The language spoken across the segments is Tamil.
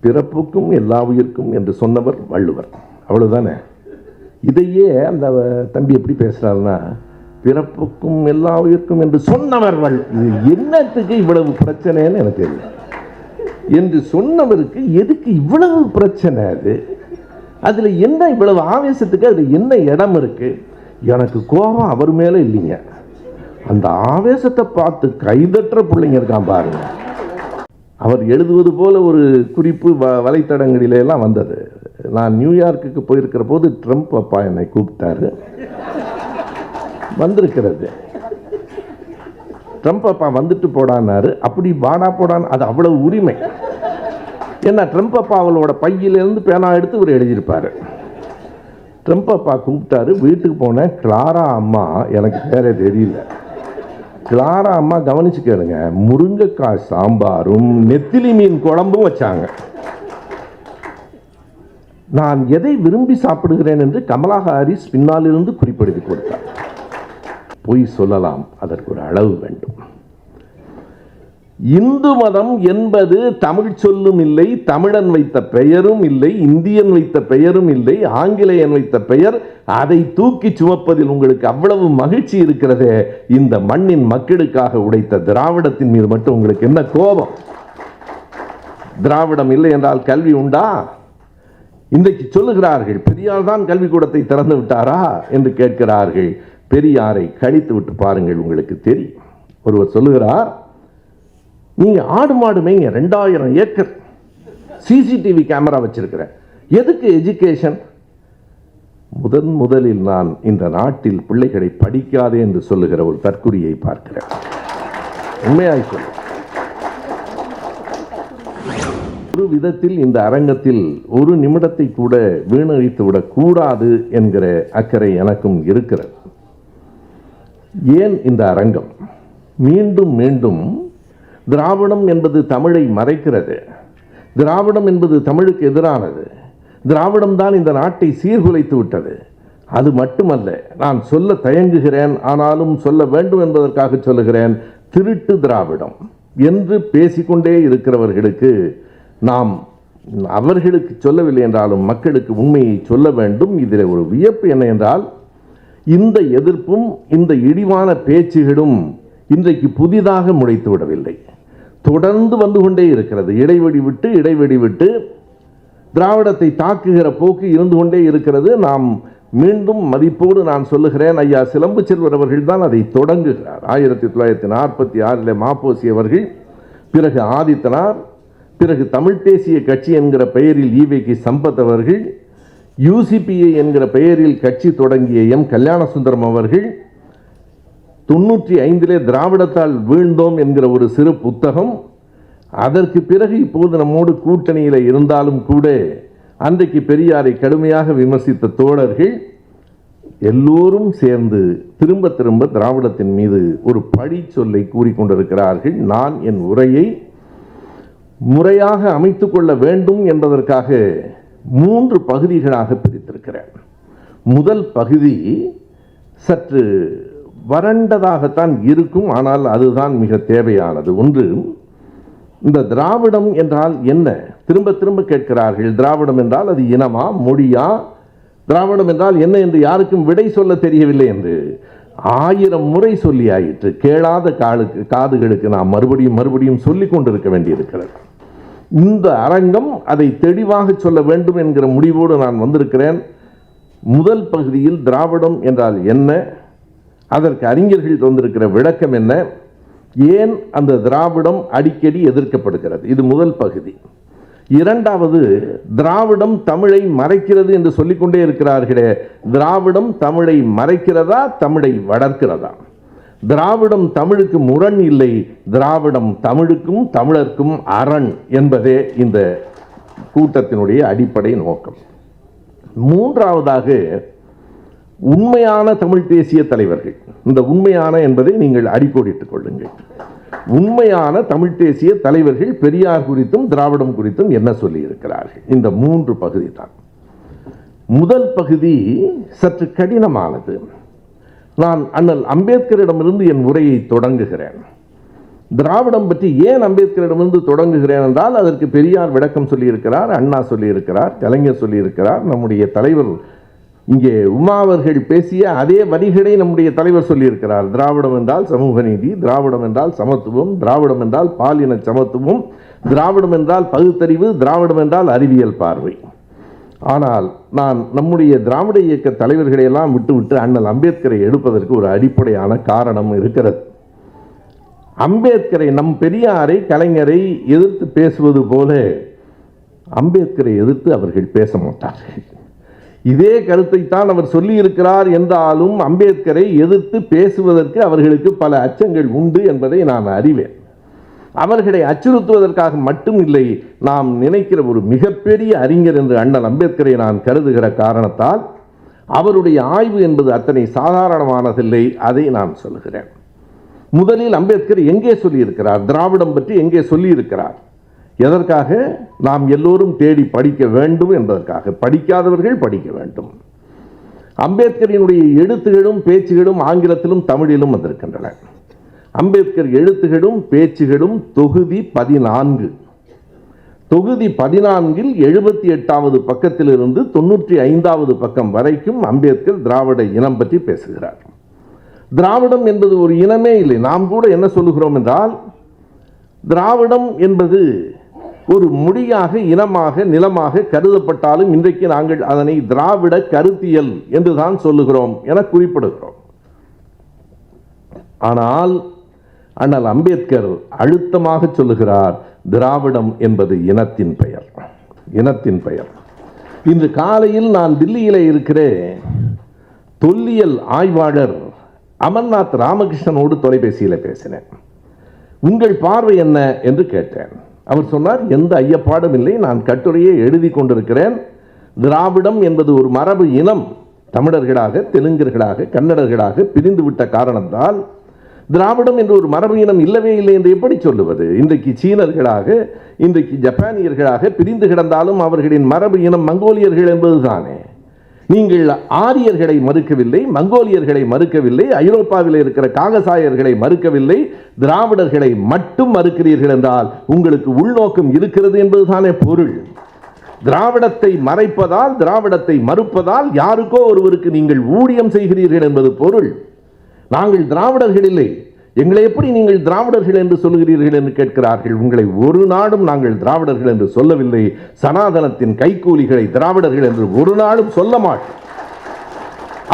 பிறப்புக்கும் எல்லா உயிர்க்கும் என்று சொன்னவர் வள்ளுவர். அவ்வளவுதானே. இதையே அந்த தம்பி எப்படி பேசுறாருன்னா, பிறப்புக்கும் எல்லா உயிர்க்கும் என்று சொன்னவர் என்னத்துக்கு இவ்வளவு பிரச்சனைன்னு எனக்கு தெரியல. என்று சொன்னவருக்கு எதுக்கு இவ்வளவு பிரச்சனை? அதுல என்ன இவ்வளவு ஆவேசத்துக்கு? அதுல என்ன இடம் இருக்கு? எனக்கு கோபம் அவர் மேல இல்லைங்க, அந்த ஆவேசத்தை பார்த்து கைதற்ற பிள்ளைங்க இருக்கான் பாருங்க. அவர் எழுதுவது போல ஒரு குறிப்பு வலைத்தடங்களில எல்லாம் வந்தது. நான் நியூயார்க்குக்கு போயிருக்கிற போது ட்ரம்ப் அப்பா என்னை கூப்பிட்டாரு. வந்திருக்கிறது, ட்ரம்ப் அப்பா வந்துட்டு போடான்னாரு. அப்படி வாடா போடான்னு, அது அவ்வளவு உரிமை. ஏன்னா ட்ரம்ப் அப்பா அவளோட பையிலிருந்து பேனா எடுத்து இவர் எழுதியிருப்பாரு. ட்ரம்ப் அப்பா கூப்பிட்டாரு. வீட்டுக்கு போனேன். கிளாரா அம்மா, எனக்கு பேரே தெரியல, கிளாரா அம்மா கவனிச்சு கேளுங்க, முருங்கைக்காய் சாம்பாரும் நெத்திலி மீன் குழம்பும் வச்சாங்க. நான் எதை விரும்பி சாப்பிடுகிறேன் என்று கமலா ஹாரிஸ் பின்னாலிருந்து குறிப்பிடுத்தி கொடுத்தார். பொய் சொல்லலாம், அதற்கு ஒரு அளவு வேண்டும். இந்து மதம் என்பது தமிழ் சொல்லும் இல்லை, தமிழன் வைத்த பெயரும் இல்லை, இந்தியன் வைத்த பெயரும் இல்லை, ஆங்கிலேயன் வைத்த பெயர். அதை தூக்கி சுமப்பதில் உங்களுக்கு அவ்வளவு மகிழ்ச்சி இருக்கிறதே, இந்த மண்ணின் மக்களுக்காக உடைத்த திராவிடத்தின் மீது மட்டும் உங்களுக்கு என்ன கோபம்? திராவிடம் இல்லை என்றால் கல்வி உண்டா? இன்றைக்கு சொல்லுகிறார்கள், பெரியார் தான் கல்விக்கூடத்தை திறந்து விட்டாரா என்று கேட்கிறார்கள். பெரியாரை கழித்து விட்டு பாருங்கள், உங்களுக்கு தெரியும். ஒருவர் சொல்லுகிறார், நீங்க ஆடு மாடு மேய்ங்க, 2000 ஏக்கர் சிசிடிவி கேமரா வச்சிருக்கிறேன், எதுக்கு எஜுகேஷன்? முதலில் நான் இந்த நாட்டில் பிள்ளைகளை படிக்காதே என்று சொல்லுகிற ஒரு தற்குறியை பார்க்கிறேன். உண்மையாய் சொல்ல, ஒரு விதத்தில் இந்த அரங்கத்தில் ஒரு நிமிடத்தை கூட வீணடித்து விடக் கூடாது என்கிற அக்கறை எனக்கும் இருக்கிறது. ஏன் இந்த அரங்கம்? மீண்டும் மீண்டும் திராவிடம் என்பது தமிழை மறைக்கிறது, திராவிடம் என்பது தமிழுக்கு எதிரானது, திராவிடம் தான் இந்த நாட்டை சீர்குலைத்து விட்டது. அது மட்டுமல்ல, நான் சொல்ல தயங்குகிறேன், ஆனாலும் சொல்ல வேண்டும் என்பதற்காக சொல்லுகிறேன், திருட்டு திராவிடம் என்று பேசிக்கொண்டே இருக்கிறவர்களுக்கு நாம் அவர்களுக்கு சொல்லவில்லை என்றாலும் மக்களுக்கு உண்மையை சொல்ல வேண்டும். இதில் ஒரு வியப்பு என்ன என்றால், இந்த எதிர்ப்பும் இந்த இழிவான பேச்சுகளும் இன்றைக்கு புதிதாக முளைத்து விடவில்லை, தொடர்ந்து வந்து கொண்டே இருக்கிறது. இடைவெளி விட்டு திராவிடத்தை தாக்குகிற போக்கு இருந்து கொண்டே இருக்கிறது. நாம் மீண்டும் மதிப்போடு நான் சொல்லுகிறேன், ஐயா சிலம்பு செல்வர் அவர்கள் தான் அதை தொடங்குகிறார். 1946 மாப்போசி அவர்கள், பிறகு ஆதித்தனார், பிறகு தமிழ் தேசிய கட்சி என்கிற பெயரில் ஈவேகி சம்பத் அவர்கள், யூசிபிஐ என்கிற பெயரில் கட்சி தொடங்கிய எம் கல்யாண சுந்தரம் அவர்கள், 95 திராவிடத்தால் வீழ்ந்தோம் என்கிற ஒரு சிறு புத்தகம். அதற்கு பிறகு இப்போது நம்மோடு கூட்டணியில் இருந்தாலும் கூட அன்றைக்கு பெரியாரை கடுமையாக விமர்சித்த தோழர்கள் எல்லோரும் சேர்ந்து திரும்ப திரும்ப திராவிடத்தின் மீது ஒரு பழி சொல்லை கூறிக்கொண்டிருக்கிறார்கள். நான் என் உரையை முறையாக அமைத்துக் கொள்ள வேண்டும் என்பதற்காக 3 பகுதிகளாக பிரித்திருக்கிறேன். முதல் பகுதி சற்று வறண்டதாகத்தான் இருக்கும், ஆனால் அதுதான் மிக தேவையானது. ஒன்று, இந்த திராவிடம் என்றால் என்ன? திரும்ப திரும்ப கேட்கிறார்கள். திராவிடம் என்றால் அது இனமா, மொழியா? திராவிடம் என்றால் என்ன என்று யாருக்கும் விடை சொல்ல தெரியவில்லை என்று 1000 முறை சொல்லி ஆயிற்று. கேளாத காதுகளுக்கு நாம் மறுபடியும் சொல்லிக் கொண்டிருக்க வேண்டியிருக்கிறது. இந்த அரங்கம் அதை தெளிவாக சொல்ல வேண்டும் என்கிற முடிவோடு நான் வந்திருக்கிறேன். முதல் பகுதியில் திராவிடம் என்றால் என்ன, அதற்கு அறிஞர்கள் தந்திருக்கிற விளக்கம் என்ன, ஏன் அந்த திராவிடம் அடிக்கடி எதிர்க்கப்படுகிறது, இது முதல் பகுதி. இரண்டாவது, திராவிடம் தமிழை மறைக்கிறது என்று சொல்லிக்கொண்டே இருக்கிறார்களே, திராவிடம் தமிழை மறைக்கிறதா, தமிழை வளர்க்கிறதா? திராவிடம் தமிழுக்கு முரண் இல்லை, திராவிடம் தமிழுக்கும் தமிழர்க்கும் அரண் என்பதே இந்த கூட்டத்தினுடைய அடிப்படை நோக்கம். மூன்றாவதாக, உண்மையான தமிழ் தேசிய தலைவர்கள். இந்த உண்மையான என்பதை நீங்கள் அடிக்கோடிட்டுக் கொள்ளுங்கள். உண்மையான தமிழ் தேசிய தலைவர்கள் பெரியார் குறித்தும் திராவிடம் குறித்தும் என்ன சொல்லி இருக்கிறார்கள்? இந்த 3 பகுதி தான். முதல் பகுதி சற்று கடினமானது. நான் அண்ணல் அம்பேத்கரிடமிருந்து என் உரையை தொடங்குகிறேன். திராவிடம் பற்றி ஏன் அம்பேத்கரிடமிருந்து தொடங்குகிறேன் என்றால் அதற்கு பெரியார் விளக்கம் சொல்லியிருக்கிறார், அண்ணா சொல்லியிருக்கிறார், கலைஞர் சொல்லியிருக்கிறார், நம்முடைய தலைவர் இங்கே உமா அவர்கள் பேசிய அதே வரிகளை நம்முடைய தலைவர் சொல்லியிருக்கிறார். திராவிடம் என்றால் சமூக நீதி, திராவிடம் என்றால் சமத்துவம், திராவிடம் என்றால் பாலின சமத்துவம், திராவிடம் என்றால் பகுத்தறிவு, திராவிடம் என்றால் அறிவியல் பார்வை. ஆனால் நான் நம்முடைய திராவிட இயக்க தலைவர்களை எல்லாம் விட்டுவிட்டு அண்ணல் அம்பேத்கரை எடுப்பதற்கு ஒரு அடிப்படையான காரணம் இருக்கிறது. அம்பேத்கரை, நம் பெரியாரை, கலைஞரை எதிர்த்து பேசுவது போல அம்பேத்கரை எதிர்த்து அவர்கள் பேச மாட்டார்கள். இதே கருத்தை தான் அவர் சொல்லியிருக்கிறார் என்றாலும் அம்பேத்கரை எதிர்த்து பேசுவதற்கு அவர்களுக்கு பல அச்சங்கள் உண்டு என்பதை நான் அறிவேன். அவர்களை அச்சுறுத்துவதற்காக மட்டும் இல்லை, நாம் நினைக்கிற ஒரு மிகப்பெரிய அறிஞர் என்று அண்ணல் அம்பேத்கரை நான் கருதுகிற காரணத்தால் அவருடைய ஆய்வு என்பது அத்தனை சாதாரணமானதில்லை. அதை நான் சொல்கிறேன். முதலில் அம்பேத்கர் எங்கே சொல்லியிருக்கிறார், திராவிடம் பற்றி எங்கே சொல்லியிருக்கிறார்? எதற்காக? நாம் எல்லோரும் தேடி படிக்க வேண்டும் என்பதற்காக. படிக்காதவர்கள் படிக்க வேண்டும். அம்பேத்கரினுடைய எழுத்துகளும் பேச்சுகளும் ஆங்கிலத்திலும் தமிழிலும் வந்திருக்கின்றன. அம்பேத்கர் எழுத்துகளும் பேச்சுகளும் தொகுதி 14. தொகுதி 14 78வது பக்கத்திலிருந்து 95வது பக்கம் வரைக்கும் அம்பேத்கர் திராவிட இனம் பற்றி பேசுகிறார். திராவிடம் என்பது ஒரு இனமே இல்லை. நாம் கூட என்ன சொல்லுகிறோம் என்றால், திராவிடம் என்பது ஒரு மொழியாக, இனமாக, நிலமாக கருதப்பட்டாலும் இன்றைக்கு நாங்கள் அதனை திராவிட கருத்தியல் என்றுதான் சொல்லுகிறோம் என குறிப்பிடுகிறோம். ஆனால் அண்ணல் அம்பேத்கர் அழுத்தமாக சொல்லுகிறார், திராவிடம் என்பது இனத்தின் பெயர், இனத்தின் பெயர். இன்று காலையில் நான் தில்லியில் இருக்கிற தொல்லியல் ஆய்வாளர் அமர்நாத் ராமகிருஷ்ணனோடு தொலைபேசியில் பேசினேன். உங்கள் பார்வை என்ன என்று கேட்டேன். அவர் சொன்னார், எந்த ஐயப்பாடும் இல்லை, நான் கட்டுரையை எழுதி கொண்டிருக்கிறேன். திராவிடம் என்பது ஒரு மரபு இனம். தமிழர்களாக, தெலுங்கர்களாக, கன்னடர்களாக பிரிந்துவிட்ட காரணத்தால் திராவிடம் என்று ஒரு மரபு இனம் இல்லவே இல்லை என்று எப்படி சொல்லுவது? இன்றைக்கு சீனர்களாக, இன்றைக்கு ஜப்பானியர்களாக பிரிந்து கிடந்தாலும் அவர்களின் மரபு இனம் மங்கோலியர்கள் என்பதுதானே. நீங்கள் ஆரியர்களை மறுக்கவில்லை, மங்கோலியர்களை மறுக்கவில்லை, ஐரோப்பாவில் இருக்கிற காகசாயர்களை மறுக்கவில்லை, திராவிடர்களை மட்டும் மறுக்கிறீர்கள் என்றால் உங்களுக்கு உள்நோக்கம் இருக்கிறது என்பதுதானே பொருள். திராவிடத்தை மறைப்பதால், திராவிடத்தை மறுப்பதால் யாருக்கோ ஒருவருக்கு நீங்கள் ஊழியம் செய்கிறீர்கள் என்பது பொருள். நாங்கள் திராவிடர்கள் இல்லை, எங்களை எப்படி நீங்கள் திராவிடர்கள் என்று சொல்லுகிறீர்கள் என்று கேட்கிறார்கள். உங்களை ஒரு நாடும் நாங்கள் திராவிடர்கள் என்று சொல்லவில்லை. சனாதனத்தின் கைக்கூலிகளை திராவிடர்கள் என்று ஒரு நாடும் சொல்ல மாட்டோம்.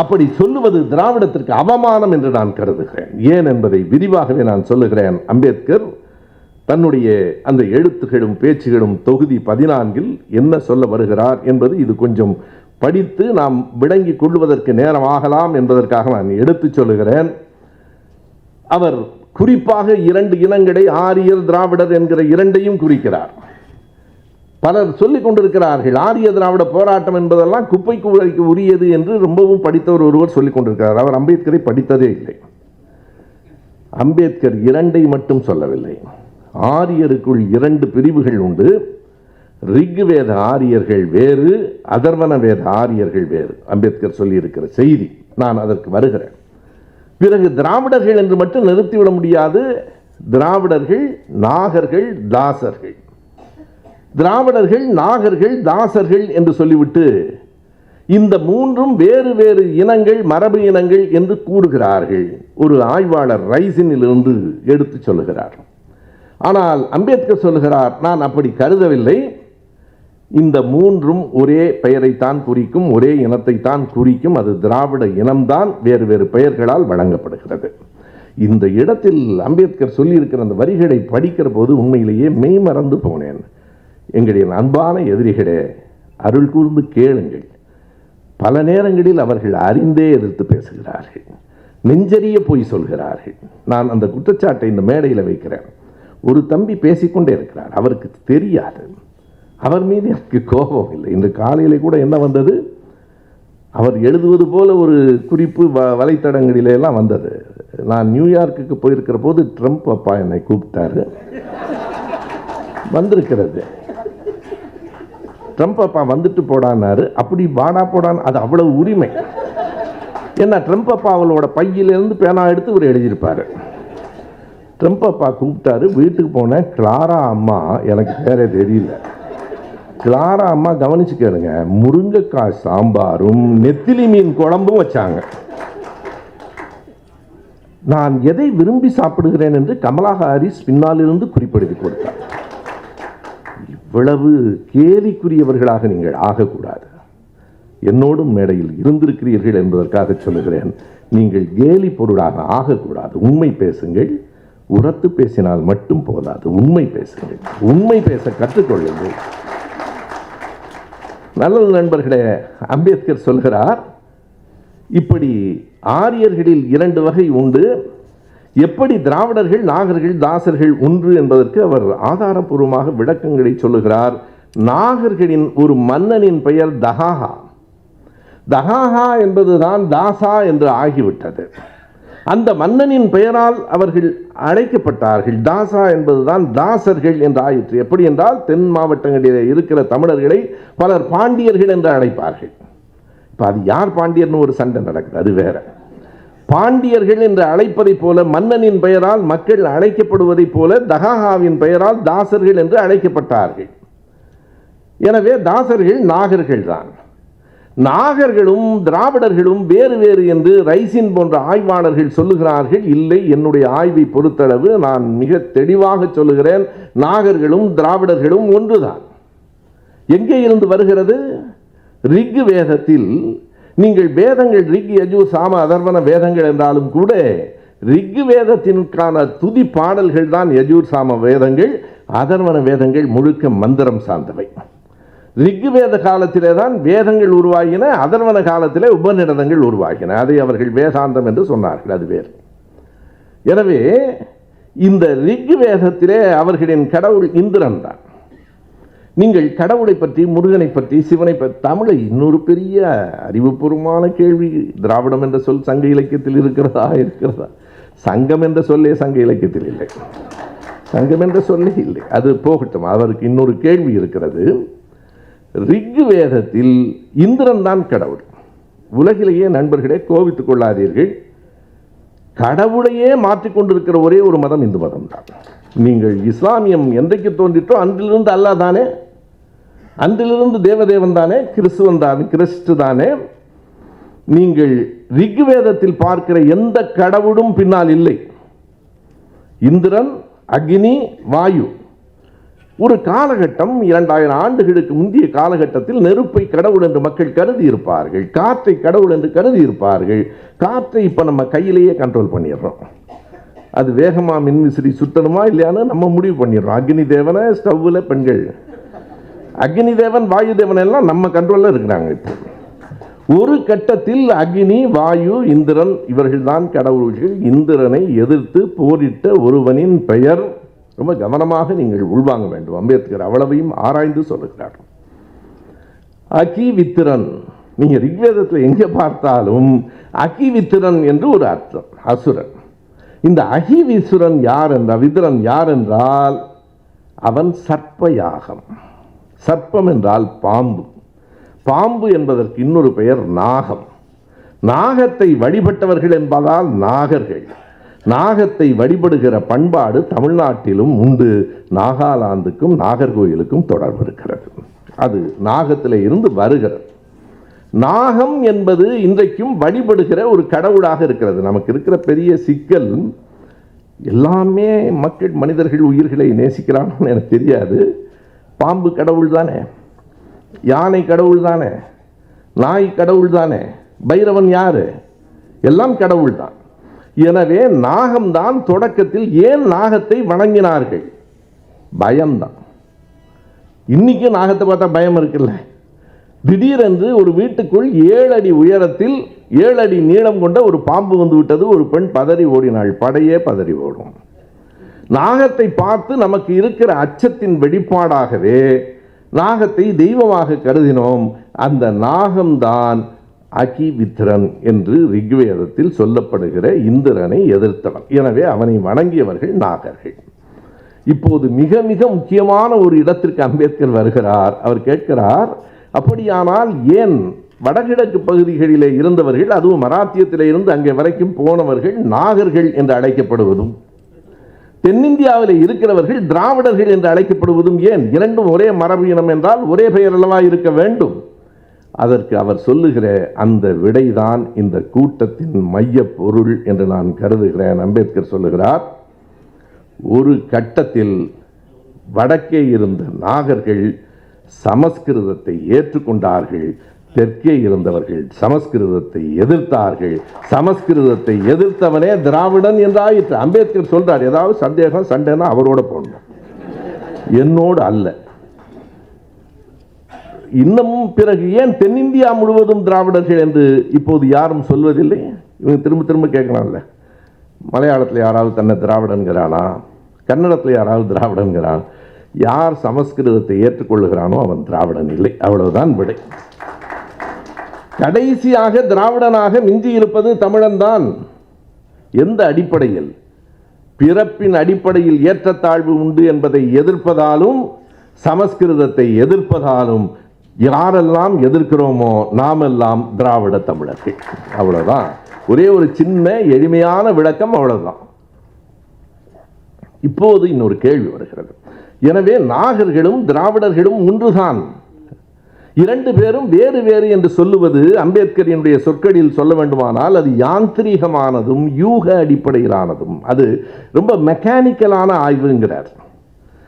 அப்படி சொல்லுவது திராவிடத்திற்கு அவமானம் என்று நான் கருதுகிறேன். ஏன் என்பதை விரிவாகவே நான் சொல்லுகிறேன். அம்பேத்கர் தன்னுடைய அந்த எழுத்துகளும் பேச்சுகளும் தொகுதி 14 என்ன சொல்ல வருகிறார் என்பது இது கொஞ்சம் படித்து நாம் விளங்கிக் கொள்வதற்கு நேரமாகலாம் என்பதற்காக நான் எடுத்து சொல்லுகிறேன். அவர் குறிப்பாக 2 இனங்களை, ஆரியர், திராவிடர் என்கிற இரண்டையும் குறிக்கிறார். பலர் சொல்லிக் கொண்டிருக்கிறார்கள், ஆரிய திராவிட போராட்டம் என்பதெல்லாம் குப்பைக்கு உரியது என்று ரொம்பவும் படித்தவர் ஒருவர் சொல்லிக் கொண்டிருக்கிறார். அவர் அம்பேத்கரை படித்ததே இல்லை. அம்பேத்கர் 2ஐ மட்டும் சொல்லவில்லை. ஆரியருக்குள் 2 பிரிவுகள் உண்டு. ரிக்வேத ஆரியர்கள் வேறு, அதர்வன வேத ஆரியர்கள் வேறு. அம்பேத்கர் சொல்லியிருக்கிற செய்தி. நான் அதற்கு வருகிறேன். பிறகு திராவிடர்கள் என்று மட்டும் நிறுத்திவிட முடியாது. திராவிடர்கள், நாகர்கள், தாசர்கள். திராவிடர்கள், நாகர்கள், தாசர்கள் என்று சொல்லிவிட்டு இந்த 3ம் வேறு வேறு இனங்கள், மரபு இனங்கள் என்று கூறுகிறார்கள். ஒரு ஆய்வாளர் ரைசினிலிருந்து எடுத்து சொல்லுகிறார். ஆனால் அம்பேத்கர் சொல்லுகிறார், நான் அப்படி கருதவில்லை. இந்த 3ம் ஒரே பெயரைத்தான் குறிக்கும், ஒரே இனத்தைத்தான் குறிக்கும். அது திராவிட இனம்தான், வேறு வேறு பெயர்களால் வழங்கப்படுகிறது. இந்த இடத்தில் அம்பேத்கர் சொல்லியிருக்கிற அந்த வரிகளை படிக்கிற போது உண்மையிலேயே மெய் மறந்து போனேன். எங்களுடைய அன்பான எதிரிகளே, அருள் கூர்ந்து கேளுங்கள். பல நேரங்களில் அவர்கள் அறிந்தே எதிர்த்து பேசுகிறார்கள், நெஞ்சறிய போய் சொல்கிறார்கள். நான் அந்த குற்றச்சாட்டை இந்த மேடையில் வைக்கிறேன். ஒரு தம்பி பேசிக்கொண்டே இருக்கிறார், அவருக்கு தெரியாது. அவர் மீது எனக்கு கோபம் இல்லை. இன்று காலையிலே கூட என்ன வந்தது, அவர் எழுதுவது போல ஒரு குறிப்பு வலைத்தடங்களிலெல்லாம் வந்தது. நான் நியூயார்க்குக்கு போயிருக்கிற போது ட்ரம்ப் அப்பா என்னை கூப்பிட்டாரு. வந்திருக்கிறது, ட்ரம்ப் அப்பா வந்துட்டு போடான்னாரு. அப்படி வாடா போடான்னு, அது அவ்வளவு உரிமை. ஏன்னா ட்ரம்ப் அப்பா அவளோட பையிலிருந்து பேனா எடுத்து இவர் எழுதியிருப்பார். ட்ரம்ப் அப்பா கூப்பிட்டாரு. வீட்டுக்கு போனேன். கிளாரா அம்மா, எனக்கு பேரே தெரியல, கிளாரா அம்மா கவனிச்சு கேளுங்க, முருங்கைக்காய் சாம்பாரும் நெத்திலி மீன் குழம்பும் வச்சாங்க. நான் எதை விரும்பி சாப்பிடுகிறேன் என்று கமலா ஹாரிஸ் பின்னாலிருந்து குறிப்பிடுத்தி கொடுத்தார். இவ்வளவு கேலிக்குரியவர்களாக நீங்கள் ஆகக்கூடாது. என்னோடும் மேடையில் இருந்திருக்கிறீர்கள் என்பதற்காக சொல்லுகிறேன். நீங்கள் கேலி பொருளாக ஆகக்கூடாது. உண்மை பேசுங்கள். உரத்து பேசினால் மட்டும் போதாது, உண்மை பேசுங்கள். உண்மை பேச கற்றுக்கொள்ளுங்கள். நல்ல நண்பர்களே, அம்பேத்கர் சொல்கிறார், இப்படி ஆரியர்களில் 2 வகை உண்டு. எப்படி திராவிடர்கள், நாகர்கள், தாசர்கள் ஒன்று என்பதற்கு அவர் ஆதாரபூர்வமாக விளக்கங்களை சொல்லுகிறார். நாகர்களின் ஒரு மன்னனின் பெயர் தகாஹா. தகாஹா என்பதுதான் தாசா என்று ஆகிவிட்டது. அந்த மன்னனின் பெயரால் அவர்கள் அழைக்கப்பட்டார்கள். தாசா என்பதுதான் தாசர்கள் என்று ஆயிற்று. எப்படி என்றால், தென் மாவட்டங்களில் இருக்கிற தமிழர்களை பலர் பாண்டியர்கள் என்று அழைப்பார்கள். இப்போ அது யார் பாண்டியர்னு ஒரு சண்டை நடக்குது, அது வேற. பாண்டியர்கள் என்று அழைப்பதைப் போல, மன்னனின் பெயரால் மக்கள் அழைக்கப்படுவதைப் போல, தகாஹாவின் பெயரால் தாசர்கள் என்று அழைக்கப்பட்டார்கள். எனவே தாசர்கள் நாகர்கள் தான். நாகர்களும் திராவிடர்களும் வேறு வேறு என்று ரைசின் போன்ற ஆய்வாளர்கள் சொல்லுகிறார்கள். இல்லை, என்னுடைய ஆய்வை பொறுத்தளவு நான் மிக தெளிவாக சொல்லுகிறேன், நாகர்களும் திராவிடர்களும் ஒன்றுதான். எங்கே இருந்து வருகிறது? ரிக் வேதத்தில் நீங்கள் வேதங்கள் ரிக், யஜூர், சாம, அதர்வன வேதங்கள் என்றாலும் கூட ரிக் வேதத்திற்கான துதி பாடல்கள் தான் யஜூர், சாம வேதங்கள். அதர்வன வேதங்கள் முழுக்க மந்திரம் சார்ந்தவை. ரிக் வேத காலத்திலே தான் வேதங்கள் உருவாகின, அதர்வன காலத்திலே உபநிடதங்கள் உருவாகின. அதை அவர்கள் வேதாந்தம் என்று சொன்னார்கள், அது வேறு. எனவே இந்த ரிக் வேதத்திலே அவர்களின் கடவுள் இந்திரன் தான். நீங்கள் கடவுளை பற்றி, முருகனை பற்றி, சிவனை பற்றி, தமிழை இன்னொரு பெரிய அறிவுபூர்வமான கேள்வி. திராவிடம் என்ற சொல் சங்க இலக்கியத்தில் இருக்கிறதா? சங்கம் என்ற சொல்லே சங்க இலக்கியத்தில் இல்லை. சங்கம் என்ற சொல்லே இல்லை. அது போகட்டும், அவருக்கு இன்னொரு கேள்வி இருக்கிறது. ரிக் வேதத்தில் இந்திரன் தான் கடவுள். உலகிலேயே நண்பர்களே, கோபித்துக் கொள்ளாதீர்கள், கடவுளையே மாற்றிக்கொண்டிருக்கிற ஒரே ஒரு மதம் இந்து மதம் தான். நீங்கள் இஸ்லாமியம் என்றைக்கு தோன்றிட்டோ அன்றிலிருந்து அல்லாஹ் தானே, அன்றிலிருந்து தேவதேவன் தானே, கிறிஸ்துவன் தானே, கிறிஸ்து தானே. நீங்கள் ரிக் வேதத்தில் பார்க்கிற எந்த கடவுளும் பின்னால் இல்லை. இந்திரன், அக்னி, வாயு. ஒரு காலகட்டம் 2000 ஆண்டுகளுக்கு முந்தைய காலகட்டத்தில் நெருப்பை கடவுள் என்று மக்கள் கருதி இருப்பார்கள், காற்றை கடவுள் என்று கருதி இருப்பார்கள். காற்றை இப்போ நம்ம கையிலேயே கண்ட்ரோல் பண்ணிடுறோம். அது வேகமா மின்விசிறி சுத்தணுமா இல்லையான்னு நம்ம முடிவு பண்ணிடுறோம். அக்னி தேவனை ஸ்டவ்வில் பெண்கள், அக்னி தேவன், வாயு தேவன் எல்லாம் நம்ம கண்ட்ரோலில் இருக்கிறாங்க. இப்போ ஒரு கட்டத்தில் அக்னி, வாயு, இந்திரன் இவர்கள் தான் கடவுள்கள். இந்திரனை எதிர்த்து போரிட்ட ஒருவனின் பெயர், ரொம்ப கவனமாக நீங்கள் உள்வாங்க வேண்டும், அம்பேத்கர் அவ்வளவையும் ஆராய்ந்து சொல்லுகிறார், அகிவித்திரன். நீங்க ரிக்வேதத்தில் எங்கே பார்த்தாலும் அகிவித்திரன் என்று ஒரு அர்த்தம், அசுரன். இந்த அகிவிசுரன் யார் என்றால், வித்திரன் யார் என்றால், அவன் சர்ப்பயாகம். சர்ப்பம் என்றால் பாம்பு. பாம்பு என்பதற்கு இன்னொரு பெயர் நாகம். நாகத்தை வழிபட்டவர்கள் என்பதால் நாகர்கள். நாகத்தை வழிபடுகிற பண்பாடு தமிழ்நாட்டிலும் உண்டு. நாகாலாந்துக்கும் நாகர்கோயிலுக்கும் தொடர்பு இருக்கிறது. அது நாகத்திலே இருந்து வருகிறது. நாகம் என்பது இன்றைக்கும் வழிபடுகிற ஒரு கடவுளாக இருக்கிறது. நமக்கு இருக்கிற பெரிய சிக்கல், எல்லாமே மக்கள், மனிதர்கள் உயிர்களை நேசிக்கிறான்னு எனக்கு தெரியாது. பாம்பு கடவுள் தானே, யானை கடவுள் தானே, நாய் கடவுள் தானே, பைரவன் யாரு? எல்லாம் கடவுள் தான். எனவே நாகம்தான் தொடக்கத்தில். ஏன் நாகத்தை வணங்கினார்கள்? பயம்தான். இன்னைக்கு நாகத்தை பார்த்தா பயம் இருக்குல்ல. திடீரென்று ஒரு வீட்டுக்குள் 7 அடி உயரத்தில் 7 அடி நீளம் கொண்ட ஒரு பாம்பு வந்து விட்டது. ஒரு பெண் பதறி ஓடினாள். படையே பதறி ஓடும். நாகத்தை பார்த்து நமக்கு இருக்கிற அச்சத்தின் வெளிப்பாடாகவே நாகத்தை தெய்வமாக கருதினோம். அந்த நாகம்தான் அகிவித்திரன் என்று ரிக்வேதத்தில் சொல்லப்படுகிற இந்திரனை எதிர்த்தவன். எனவே அவனை வணங்கியவர்கள் நாகர்கள். இப்போது மிக மிக முக்கியமான ஒரு இடத்திற்கு அம்பேத்கர் வருகிறார். அவர் கேட்கிறார், அப்படியானால் ஏன் வடகிழக்கு பகுதிகளிலே இருந்தவர்கள், அதுவும் மராத்தியத்திலே இருந்து அங்கே வரைக்கும் போனவர்கள் நாகர்கள் என்று அழைக்கப்படுவதும், தென்னிந்தியாவில் இருக்கிறவர்கள் திராவிடர்கள் என்று அழைக்கப்படுவதும் ஏன்? இரண்டும் ஒரே மரபு இனம் என்றால் ஒரே பெயர் அல்லவா இருக்க வேண்டும்? அதற்கு அவர் சொல்லுகிற அந்த விடைதான் இந்த கூட்டத்தின் மைய பொருள் என்று நான் கருதுகிறேன். அம்பேத்கர் சொல்லுகிறார், ஒரு கட்டத்தில் வடக்கே இருந்த நாகர்கள் சமஸ்கிருதத்தை ஏற்றுக்கொண்டார்கள், தெற்கே இருந்தவர்கள் சமஸ்கிருதத்தை எதிர்த்தார்கள். சமஸ்கிருதத்தை எதிர்த்தவனே திராவிடன் என்றாயிற்று. அம்பேத்கர் சொல்றார், ஏதாவது சந்தேகம் சண்டைனா அவரோட போடணும், என்னோடு அல்ல. இன்னமும் பிறகு ஏன் தென்னிந்தியா முழுவதும் திராவிடர்கள் என்று இப்போது யாரும் சொல்வதில்லை? இவங்க திரும்ப திரும்ப கேட்கலாம்ல. மலையாளத்தில் யாராவது தன்னை திராவிடன்கிறானா? கன்னடத்தில் யாராவது திராவிடன்கிறான்? யார் சமஸ்கிருதத்தை ஏற்றுக்கொள்ளுகிறானோ அவன் திராவிடன் இல்லை. அவ்வளவுதான் விடை. கடைசியாக திராவிடனாக மிஞ்சி இருப்பது தமிழன் தான். எந்த அடிப்படையில்? பிறப்பின் அடிப்படையில் ஏற்றத்தாழ்வு உண்டு என்பதை எதிர்ப்பதாலும் சமஸ்கிருதத்தை எதிர்ப்பதாலும் யாரெல்லாம் எதிர்க்கிறோமோ நாமெல்லாம் திராவிட தமிழர்கள். அவ்வளவுதான். ஒரே ஒரு சின்ன எளிமையான விளக்கம், அவ்வளவுதான். இப்போது இன்னொரு கேள்வி வருகிறது. எனவே நாகர்களும் திராவிடர்களும் ஒன்றுதான். இரண்டு பேரும் வேறு வேறு என்று சொல்லுவது அம்பேத்கரினுடைய சொற்களில் சொல்ல வேண்டுமானால் அது யாந்திரிகமானதும் யூக அடிப்படையிலானதும், அது ரொம்ப மெக்கானிக்கலான ஆய்வுங்கிறார்.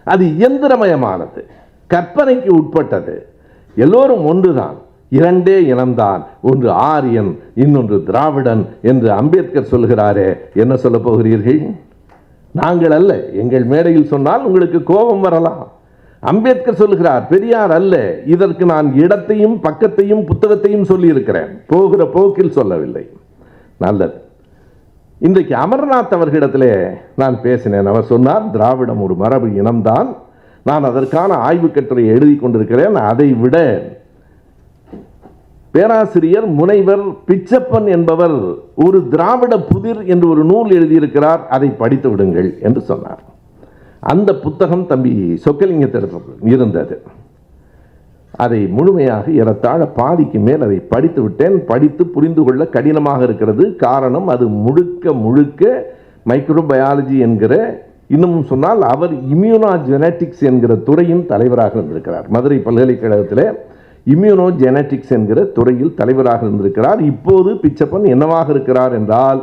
அது இயந்திரமயமானது, கற்பனைக்கு உட்பட்டது. எல்லோரும் ஒன்றுதான், இரண்டே இனம்தான், ஒன்று ஆரியன் இன்னொன்று திராவிடன் என்று அம்பேத்கர் சொல்கிறாரே, என்ன சொல்ல போகிறீர்கள்? நாங்கள் அல்ல. எங்கள் மேடையில் சொன்னால் உங்களுக்கு கோபம் வரலாம். அம்பேத்கர் சொல்லுகிறார், பெரியார் அல்ல. இதற்கு நான் இடத்தையும் பக்கத்தையும் புத்தகத்தையும் சொல்லி இருக்கிறேன், போகிற போக்கில் சொல்லவில்லை. நல்லது. இன்றைக்கு அமர்நாத் அவர்களிடத்திலே நான் பேசினேன். அவர் சொன்னார், திராவிடம் ஒரு மரபு இனம்தான். நான் அதற்கான ஆய்வு கட்டுரை எழுதி கொண்டிருக்கிறேன். அதை விட பேராசிரியர் முனைவர் பிச்சப்பன் என்பவர் ஒரு திராவிட புதிர் என்று ஒரு நூல் எழுதியிருக்கிறார், அதை படித்து விடுங்கள் என்று சொன்னார். அந்த புத்தகம் தம்பி சொக்கலிங்கத்திடம் இருந்தது. அதை முழுமையாக ஏறத்தாழ பாதிக்கு மேல் அதை படித்து விட்டேன். படித்து புரிந்து கொள்ள கடினமாக இருக்கிறது. காரணம், அது முழுக்க முழுக்க மைக்ரோபயாலஜி என்கிற, இன்னும் சொன்னால் அவர் இம்யூனோஜெனட்டிக்ஸ் என்கிற துறையின் தலைவராக இருந்திருக்கிறார். மதுரை பல்கலைக்கழகத்தில் இம்யூனோஜெனட்டிக்ஸ் என்கிற துறையில் தலைவராக இருந்திருக்கிறார். இப்போது பிச்சப்பன் என்னவாக இருக்கிறார் என்றால்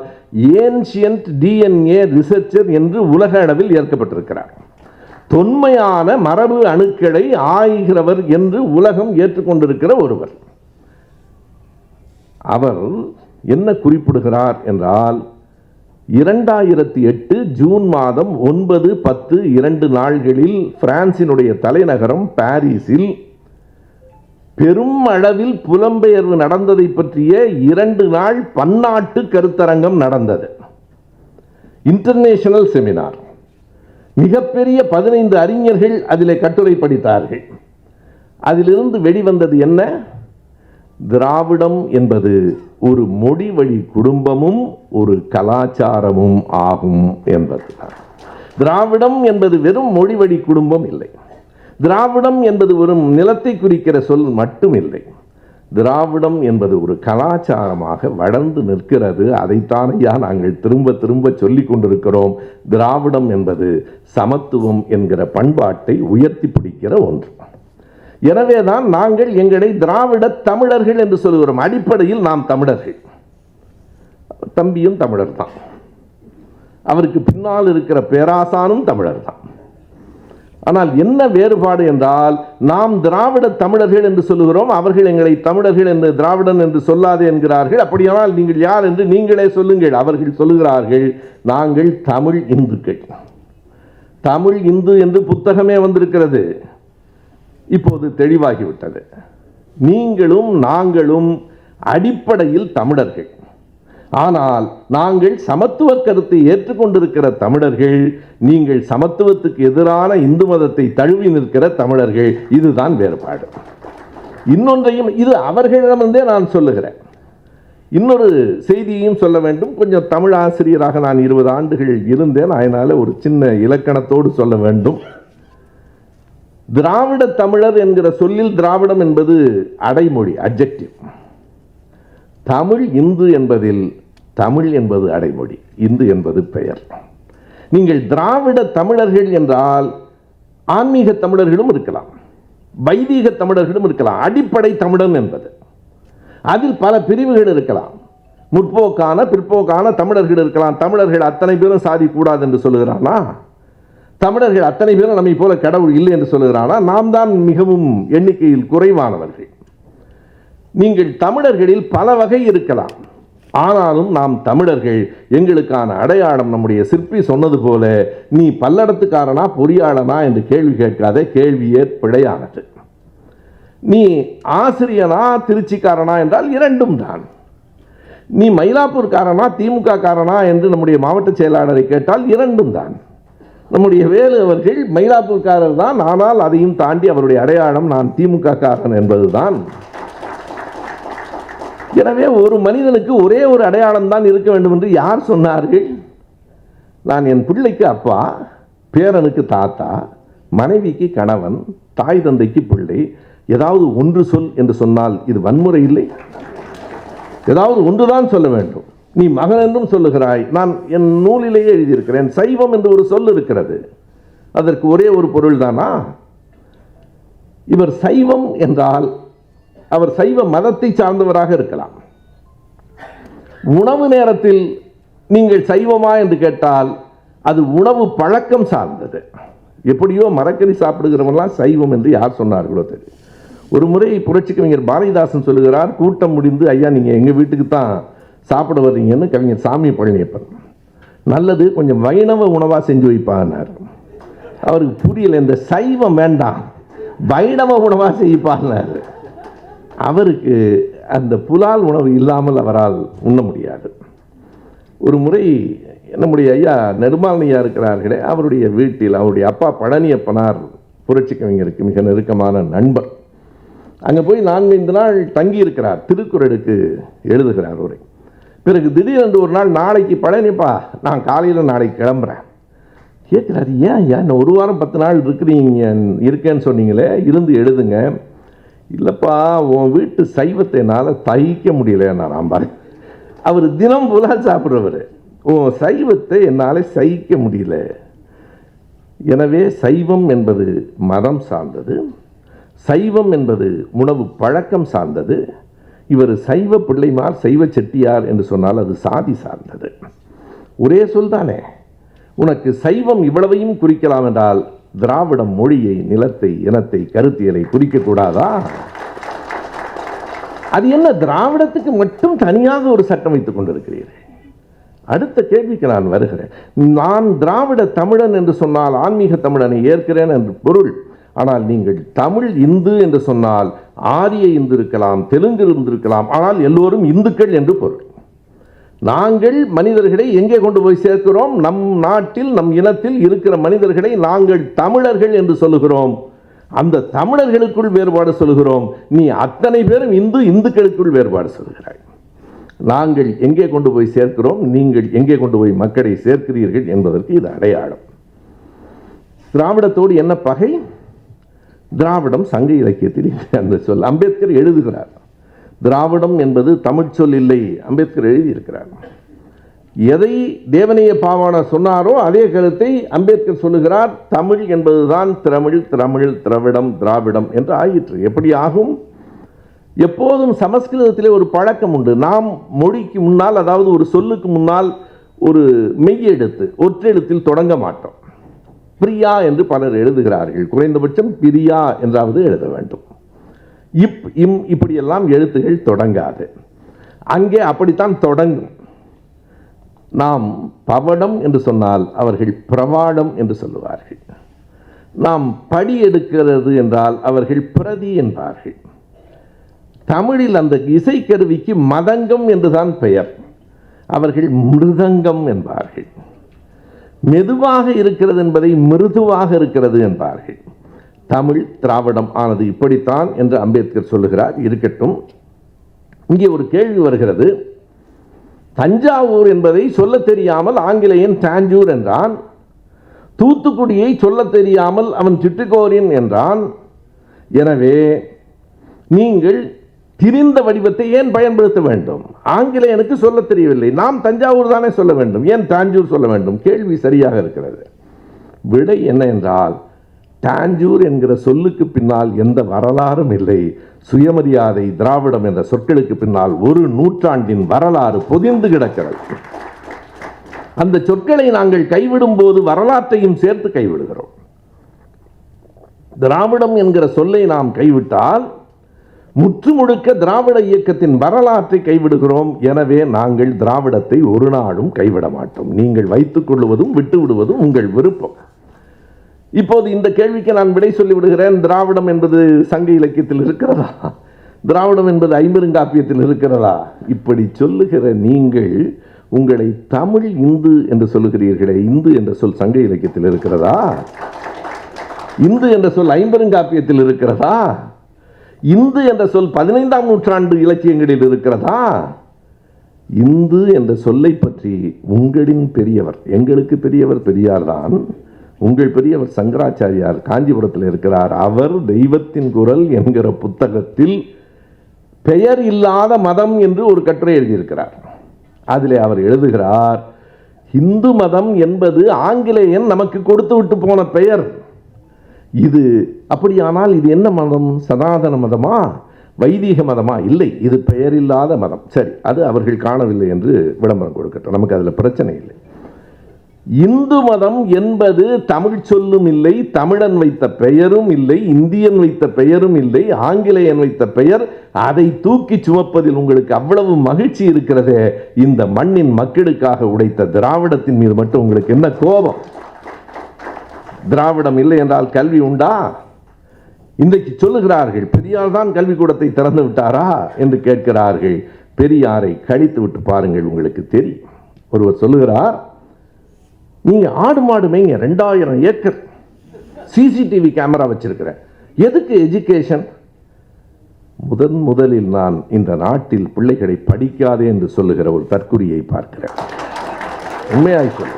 ஏன்ஷியன்ட் டிஎன்ஏ ரிசர்ச்சர் என்று உலக அளவில் ஏற்கப்பட்டிருக்கிறார். தொன்மையான மரபு அணுக்களை ஆய்கிறவர் என்று உலகம் ஏற்றுக்கொண்டிருக்கிற ஒருவர். அவர் என்ன குறிப்பிடுகிறார் என்றால், 2008 ஜூன் மாதம் 9, 10 2 நாள்களில் பிரான்சினுடைய தலைநகரம் பாரிஸில் பெரும் அளவில் புலம்பெயர்வு நடந்ததை பற்றிய 2 நாள் பன்னாட்டு கருத்தரங்கம் நடந்தது. International seminar. மிகப்பெரிய 15 அறிஞர்கள் அதிலே கட்டுரை படித்தார்கள். அதிலிருந்து வெளிவந்தது என்ன? திராவிடம் என்பது ஒரு மொழி வழி குடும்பமும் ஒரு கலாச்சாரமும் ஆகும் என்பதுதான். திராவிடம் என்பது வெறும் மொழி வழி குடும்பம் இல்லை. திராவிடம் என்பது வெறும் நிலத்தை குறிக்கிற சொல் மட்டும் இல்லை. திராவிடம் என்பது ஒரு கலாச்சாரமாக வளர்ந்து நிற்கிறது. அதைத்தானையா நாங்கள் திரும்ப திரும்ப சொல்லிக் கொண்டிருக்கிறோம். திராவிடம் என்பது சமத்துவம் என்கிற பண்பாட்டை உயர்த்தி பிடிக்கிற ஒன்று. எனவேதான் நாங்கள் எங்களை திராவிட தமிழர்கள் என்று சொல்கிறோம். அடிப்படையில் நாம் தமிழர்கள். தம்பியும் தமிழர் தான். அவருக்கு பின்னால் இருக்கிற பேராசானும் தமிழர் தான். ஆனால் என்ன வேறுபாடு என்றால், நாம் திராவிட தமிழர்கள் என்று சொல்லுகிறோம், அவர்கள் எங்களை தமிழர்கள் என்று திராவிடன் என்று சொல்லாதே என்கிறார்கள். அப்படியானால் நீங்கள் யார் என்று நீங்களே சொல்லுங்கள். அவர்கள் சொல்லுகிறார்கள், நாங்கள் தமிழ் இந்துக்கள். தமிழ் இந்து என்று புத்தகமே வந்திருக்கிறது. இப்போது தெளிவாகிவிட்டது. நீங்களும் நாங்களும் அடிப்படையில் தமிழர்கள். ஆனால் நாங்கள் சமத்துவ கருத்தை ஏற்றுக்கொண்டிருக்கிற தமிழர்கள், நீங்கள் சமத்துவத்துக்கு எதிரான இந்து மதத்தை தழுவி நிற்கிற தமிழர்கள். இதுதான் வேறுபாடு. இன்னொன்றையும் இது அவர்களிடமிருந்தே நான் சொல்லுகிறேன். இன்னொரு செய்தியையும் சொல்ல வேண்டும். கொஞ்சம் தமிழ் ஆசிரியராக நான் 20 ஆண்டுகள் இருந்தேன். அதனால ஒரு சின்ன இலக்கணத்தோடு சொல்ல வேண்டும். திராவிட தமிழர் என்கிற சொல்லில் திராவிடம் என்பது அடைமொழி, அட்ஜெக்டிவ். தமிழ் இந்து என்பதில் தமிழ் என்பது அடைமொழி, இந்து என்பது பெயர். நீங்கள் திராவிட தமிழர்கள் என்றால் ஆன்மீக தமிழர்களும் இருக்கலாம், வைதீக தமிழர்களும் இருக்கலாம். அடிப்படை தமிழன் என்பது அதில் பல பிரிவுகள் இருக்கலாம். முற்போக்கான பிற்போக்கான தமிழர்கள் இருக்கலாம். தமிழர்கள் அத்தனை பேரும் சாதி கூடாது என்று சொல்லுகிறானா? தமிழர்கள் அத்தனை பேரும் நம்மை போல கடவுள் இல்லை என்று சொல்லுகிறானா? நாம் தான் மிகவும் எண்ணிக்கையில் குறைவானவர்கள். நீங்கள் தமிழர்களில் பல வகை இருக்கலாம், ஆனாலும் நாம் தமிழர்கள். எங்களுக்கான அடையாளம் நம்முடைய சிற்பி சொன்னது போல, நீ பல்லடத்துக்காரனா பொறியாளனா என்று கேள்வி கேட்காத, கேள்வியே பிழையானது. நீ ஆசிரியனா திருச்சிக்காரனா என்றால் இரண்டும் தான். நீ மயிலாப்பூர்காரனா திமுக காரனா என்று நம்முடைய மாவட்ட செயலாளரை கேட்டால் இரண்டும் தான். நம்முடைய வேலு அவர்கள் மயிலாப்பூர்காரர் தான், ஆனால் அதையும் தாண்டி அவருடைய அடையாளம் நான் திமுக காரன் என்பதுதான். எனவே ஒரு மனிதனுக்கு ஒரே ஒரு அடையாளம் தான் இருக்க வேண்டும் என்று யார் சொன்னார்கள்? நான் என் பிள்ளைக்கு அப்பா, பேரனுக்கு தாத்தா, மனைவிக்கு கணவன், தாய் தந்தைக்கு பிள்ளை. ஏதாவது ஒன்று சொல் என்று சொன்னால் இது வன்முறை இல்லை? ஏதாவது ஒன்றுதான் சொல்ல வேண்டும். நீ மகன் என்றும் சொல்லுகிறாய். நான் என் நூலிலேயே எழுதியிருக்கிறேன், சைவம் என்று ஒரு சொல் இருக்கிறது. அதற்கு ஒரே ஒரு பொருள் தானா? இவர் சைவம் என்றால் அவர் சைவ மதத்தை சார்ந்தவராக இருக்கலாம். உணவு நேரத்தில் நீங்கள் சைவமா என்று கேட்டால் அது உணவு பழக்கம் சார்ந்தது. எப்படியோ மரக்கறி சாப்பிடுகிறவங்களாம் சைவம் என்று யார் சொன்னார்களோ தெரியும். ஒரு முறை புரட்சி கவிஞர் பாரதிதாசன் சொல்லுகிறார், கூட்டம் முடிந்து, ஐயா நீங்கள் எங்கள் வீட்டுக்கு தான் சாப்பிட வர்றீங்கன்னு கவிஞர் சாமி பழனியப்பன். நல்லது, கொஞ்சம் வைணவ உணவாக செஞ்சு வைப்பான்னார். அவருக்கு புரியல, இந்த சைவம் வேண்டாம், வைணவ உணவாக செய்ப்பான்னார். அவருக்கு அந்த புலால் உணவு இல்லாமல் அவரால் உண்ண முடியாது. ஒரு முறை நம்முடைய ஐயா நெடுமாலனியா இருக்கிறார்களே, அவருடைய வீட்டில் அவருடைய அப்பா பழனியப்பனார் புரட்சி கவிஞருக்கு மிக நெருக்கமான நண்பர். அங்கே போய் 4-5 நாள் தங்கி இருக்கிறார், திருக்குறளுக்கு எழுதுகிறார் உரை. பிறகு திடீரென்று ஒரு நாள், நாளைக்கு பழனிப்பா நான் காலையில் நாளைக்கு கிளம்புறேன். கேட்குறாரு, ஏன் ஐயா இன்னும் 1 வாரம் 10 நாள் இருக்கேன்னு சொன்னீங்களே, இருந்து எழுதுங்க. இல்லைப்பா, உன் வீட்டு சைவத்தை என்னால் தைக்க முடியல நான் பாரு. அவர் தினம் புலால் சாப்பிட்றவர், உன் சைவத்தை என்னால் சகிக்க முடியல. எனவே சைவம் என்பது மதம் சார்ந்தது, சைவம் என்பது உணவு பழக்கம் சார்ந்தது. இவர் சைவ பிள்ளைமார் சைவ செட்டியார் என்று சொன்னால் அது சாதி சார்ந்தது. ஒரே சொல் தானே. உனக்கு சைவம் இவ்வளவையும் குறிக்கலாம் என்றால் திராவிடம் மொழியை, நிலத்தை, இனத்தை, கருத்தியலை குறிக்கக்கூடாதா? அது என்ன திராவிடத்துக்கு மட்டும் தனியாக ஒரு சட்டம் வைத்துக் கொண்டிருக்கிறீர்கள்? அடுத்த கேள்விக்கு நான் வருகிறேன். நான் திராவிட தமிழன் என்று சொன்னால் ஆன்மீக தமிழனை ஏற்கிறேன் என்று பொருள். ஆனால் நீங்கள் தமிழ் இந்து என்று சொன்னால் ஆரிய இந்து இருக்கலாம், தெலுங்கு இந்து இருக்கலாம், ஆனால் எல்லோரும் இந்துக்கள் என்று பொருள். நாங்கள் மனிதர்களை எங்கே கொண்டு போய் சேர்க்கிறோம்? நம் நாட்டில், நம் இனத்தில் இருக்கிற மனிதர்களை நாங்கள் தமிழர்கள் என்று சொல்லுகிறோம். அந்த தமிழர்களுக்குள் வேறுபாடு சொல்லுகிறோம். நீ அத்தனை பேரும் இந்துக்களுக்குள் வேறுபாடு சொல்கிறாய். நாங்கள் எங்கே கொண்டு போய் சேர்க்கிறோம், நீங்கள் எங்கே கொண்டு போய் மக்களை சேர்க்கிறீர்கள் என்பதற்கு இது அடையாளம். திராவிடத்தோடு என்ன பகை? திராவிடம் சங்க இலக்கியத்தில் அந்த சொல். அம்பேத்கர் எழுதுகிறார், திராவிடம் என்பது தமிழ் சொல் இல்லை, அம்பேத்கர் எழுதியிருக்கிறார். எதை தேவனைய பாவாணர் சொன்னாரோ அதே கருத்தை அம்பேத்கர் சொல்லுகிறார். தமிழ் என்பதுதான் திரமிழ், திரமிழ், திராவிடம், திராவிடம் என்று ஆயிற்று. எப்படி ஆகும்? எப்போதும் சமஸ்கிருதத்திலே ஒரு பழக்கம் உண்டு. நாம் மொழிக்கு முன்னால், அதாவது ஒரு சொல்லுக்கு முன்னால் ஒரு மெய்யெழுத்து, ஒற்றெழுத்தில் தொடங்க மாட்டோம். பிரியா என்று பலர் எழுதுகிறார்கள். குறைந்தபட்சம் பிரியா என்றாவது எழுத வேண்டும். இப், இம் இப்படியெல்லாம் எழுத்துகள் தொடங்காது. அங்கே அப்படித்தான் தொடங்கும். நாம் பவடம் என்று சொன்னால் அவர்கள் பிரவாடம் என்று சொல்லுவார்கள். நாம் படி எடுக்கிறது என்றால் அவர்கள் பிரதி என்பார்கள். தமிழில் அந்த இசைக்கருவிக்கு மதங்கம் என்றுதான் பெயர், அவர்கள் மிருதங்கம் என்பார்கள். மெதுவாக இருக்கிறது என்பதை மிருதுவாக இருக்கிறது என்பார்கள். தமிழ் திராவிடம் ஆனது இப்படித்தான் என்று அம்பேத்கர் சொல்லுகிறார். இருக்கட்டும், இங்கே ஒரு கேள்வி வருகிறது. தஞ்சாவூர் என்பதை சொல்ல தெரியாமல் ஆங்கிலேயன் தாஞ்சூர் என்றான். தூத்துக்குடியை சொல்ல தெரியாமல் அவன் சிட்டுக்கோரின் என்றான். எனவே நீங்கள் திரிந்த வடிவத்தை ஏன் பயன்படுத்த வேண்டும்? ஆங்கிலேயனுக்கு சொல்ல தெரியவில்லை, நாம் தஞ்சாவூர் தானே சொல்ல வேண்டும், ஏன் தாஞ்சூர் சொல்ல வேண்டும்? கேள்வி சரியாக இருக்கிறது. விடை என்ன என்றால், தாஞ்சூர் என்கிற சொல்லுக்கு பின்னால் எந்த வரலாறும் இல்லை. சுயமரியாதை, திராவிடம் என்ற சொற்களுக்கு பின்னால் ஒரு நூற்றாண்டின் வரலாறு பொதிந்து கிடக்கிறது. அந்த சொற்களை நாங்கள் கைவிடும் போது வரலாற்றையும் சேர்த்து கைவிடுகிறோம். திராவிடம் என்கிற சொல்லை நாம் கைவிட்டால் முற்றுமுழுக்க திராவிட இயக்கத்தின் வரலாற்றை கைவிடுகிறோம். எனவே நாங்கள் திராவிடத்தை ஒரு நாளும் கைவிட மாட்டோம். நீங்கள் வைத்துக் கொள்வதும் விட்டு விடுவதும் உங்கள் விருப்பம். இப்போது இந்த கேள்விக்கு நான் விடை சொல்லி விடுகிறேன். திராவிடம் என்பது சங்க இலக்கியத்தில் இருக்கிறதா? திராவிடம் என்பது ஐம்பெருங்காப்பியத்தில் இருக்கிறதா? இப்படி சொல்லுகிற நீங்கள் உங்களை தமிழ் இந்து என்று சொல்லுகிறீர்களே, இந்து என்ற சொல் சங்க இலக்கியத்தில் இருக்கிறதா? இந்து என்ற சொல் ஐம்பெருங்காப்பியத்தில் இருக்கிறதா? இந்து என்ற சொல் 15ஆம் நூற்றாண்டு இலக்கியங்களில் இருக்கிறதா? இந்து என்ற சொல்லை பற்றி உங்களின் பெரியவர், எங்களுக்கு பெரியவர் பெரியார் தான், உங்கள் பெரியவர் சங்கராச்சாரியார் காஞ்சிபுரத்தில் இருக்கிறார். அவர் தெய்வத்தின் குரல் என்கிற புத்தகத்தில் பெயர் இல்லாத மதம் என்று ஒரு கட்டுரை எழுதியிருக்கிறார். அதிலே அவர் எழுதுகிறார், இந்து மதம் என்பது ஆங்கிலேயன் நமக்கு கொடுத்து விட்டு போன பெயர். இது அப்படியானால் இது என்ன மதம்? சனாதன மதமா, வைதீக மதமா? இல்லை, இது பெயரில்லாத மதம். சரி, அது அவர்கள் காணவில்லை என்று விளம்பரம் கொடுக்கட்டும், நமக்கு அதில் பிரச்சனை இல்லை. இந்து மதம் என்பது தமிழ் சொல்லும் இல்லை, தமிழன் வைத்த பெயரும் இல்லை, இந்தியன் வைத்த பெயரும் இல்லை, ஆங்கிலேயன் வைத்த பெயர். அதை தூக்கி சுமப்பதில் உங்களுக்கு அவ்வளவு மகிழ்ச்சி இருக்கிறதே, இந்த மண்ணின் மக்களுக்காக உடைத்த திராவிடத்தின் மீது மட்டும் உங்களுக்கு என்ன கோபம்? திராவிடம் இல்லை என்றால் கல்வி உண்டா? இன்றைக்கு சொல்லுகிறார்கள், பெரியார் தான் கல்விக்கூடத்தை திறந்து விட்டாரா என்று கேட்கிறார்கள். பெரியாரை கழித்து விட்டு பாருங்கள், உங்களுக்கு தெரியும். ஒருவர் சொல்லுகிறார், நீங்க ஆடு மாடு மேய்ங்க, 2000 ஏக்கர் சிசிடிவி கேமரா வச்சிருக்கிறேன், எதுக்கு எஜுகேஷன்? முதலில் நான் இந்த நாட்டில் பிள்ளைகளை படிக்காதே என்று சொல்லுகிற ஒரு தற்குறியை பார்க்கிறேன். உண்மையாய் சொல்ல,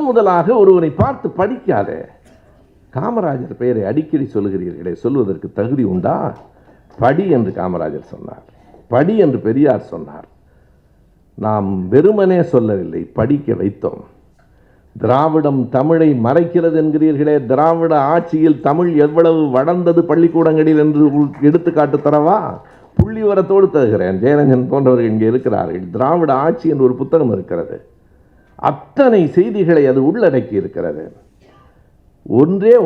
முதலாக ஒருவனை பார்த்து படிக்காதே. காமராஜர் பெயரை அடிக்கடி சொல்லுகிறீர்களே, சொல்வதற்கு தகுதி உண்டா? படி என்று காமராஜர் சொன்னார், படி என்று பெரியார் சொன்னார். நாம் வெறுமனே சொல்லவில்லை, படிக்க வைத்தோம். திராவிடம் தமிழை மறைக்கிறது என்கிறீர்களே, திராவிட ஆட்சியில் தமிழ் எவ்வளவு வளர்ந்தது பள்ளிக்கூடங்களில் என்று எடுத்துக்காட்டு தரவா? புள்ளி வரத்தோடு தருகிறேன். ஜெயரஞ்சன் போன்றவர்கள் இங்கே இருக்கிறார்கள். திராவிட ஆட்சி என்று ஒரு புத்தகம் இருக்கிறது. அத்தனை செய்திகளை அது உள்ளடக்கி இருக்கிறது.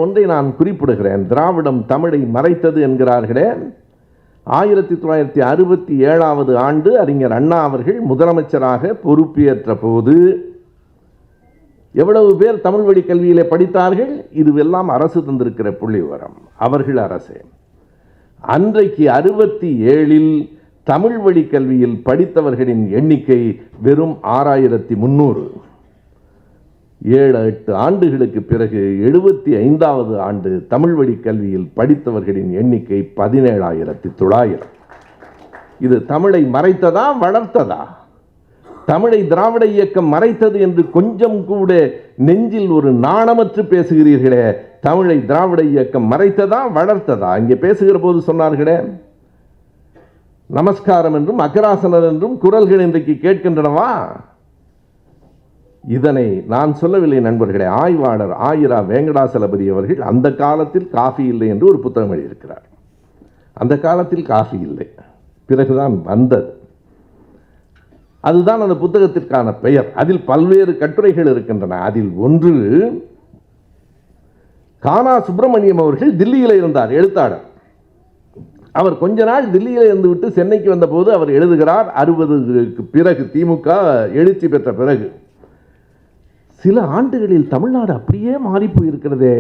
ஒன்றை நான் குறிப்பிடுகிறேன். திராவிடம் தமிழை மறைத்தது என்கிறார்களே, 1967 ஆண்டு அறிஞர் அண்ணா அவர்கள் முதலமைச்சராக பொறுப்பேற்ற போது எவ்வளவு பேர் தமிழ் வழி கல்வியிலே படித்தார்கள்? இதுவெல்லாம் அரசு தந்திருக்கிற புள்ளி விவரம், அவர்கள் அரசே. அன்றைக்கு 67 தமிழ் வழி கல்வியில் படித்தவர்களின் எண்ணிக்கை வெறும் 6300. 7-8 ஆண்டுகளுக்கு பிறகு 75வது ஆண்டு தமிழ் வழி கல்வியில் படித்தவர்களின் எண்ணிக்கை 17,900. இது தமிழை மறைத்ததா வளர்த்ததா? தமிழை திராவிட இயக்கம் மறைத்தது என்று கொஞ்சம் கூட நெஞ்சில் ஒரு நாணமற்று பேசுகிறீர்களே, தமிழை திராவிட இயக்கம் மறைத்ததா வளர்த்ததா? இங்கே பேசுகிற போது சொன்னார்களே, நமஸ்காரம் என்றும் அக்கராசனர் என்றும் குரல்கள் இன்றைக்கு கேட்கின்றனவா? இதனை நான் சொல்லவில்லை நண்பர்களே. ஆய்வாளர் ஆயிரா வெங்கடாசலபதி அவர்கள் அந்த காலத்தில் காஃபி இல்லை என்று ஒரு புத்தகம் எழுதியிருக்கிறார். அந்த காலத்தில் காஃபி இல்லை, பிறகுதான் வந்தது. அதுதான் அந்த புத்தகத்திற்கான பெயர். அதில் பல்வேறு கட்டுரைகள் இருக்கின்றன. அதில் ஒன்று, கானா சுப்பிரமணியம் அவர்கள் தில்லியில் இருந்தார், எழுத்தாளர். அவர் கொஞ்ச நாள் தில்லியில் இருந்து விட்டு சென்னைக்கு வந்தபோது அவர் எழுதுகிறார், 60க்கு பிறகு, திமுக எழுச்சி பெற்ற பிறகு, சில ஆண்டுகளில் தமிழ்நாடு அப்படியே மாறி போயிருக்கிறதே,